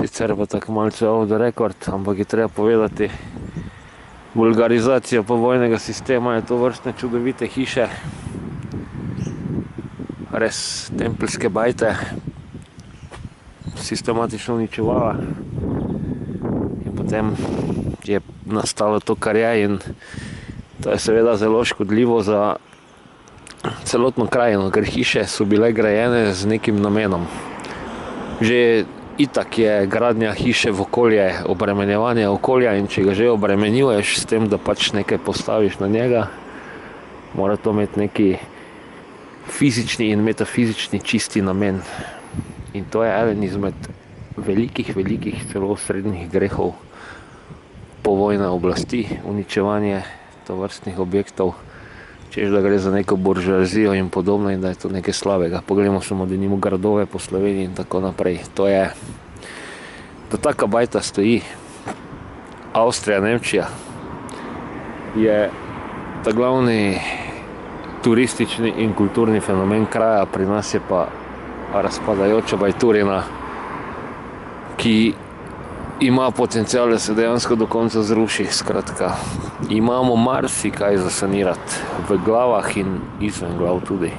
sicer pa tako malce off the record, ampak je treba povedati, vulgarizacija povojnega sistema je to vrstne čudovite hiše, res tempeljske bajte, sistematično uničevala in potem je nastalo to, kar je, in to je seveda zelo škodljivo za celotno krajino, ker hiše so bile grajene z nekim namenom. Že itak je gradnja hiše v okolje obremenjevanje okolja, in če ga že obremenjuješ s tem, da pač nekaj postaviš na njega, mora to imeti neki fizični in metafizični čisti namen. In to je eden izmed velikih, celo srednjih grehov povojne oblasti, uničevanje tovrstnih objektov, češ da gre za neko buržoazijo in podobno in da je to nekaj slabega. Poglejmo samo denimo gradove po Sloveniji in tako naprej. Da taka bajta stoji. Avstrija, Nemčija je ta glavni turistični in kulturni fenomen kraja, pri nas je pa razpadajoča bajturina, ki ima potencial, da se dejansko do konca zruši. Skratka, imamo marsikaj za sanirati v glavah in izven glav tudi.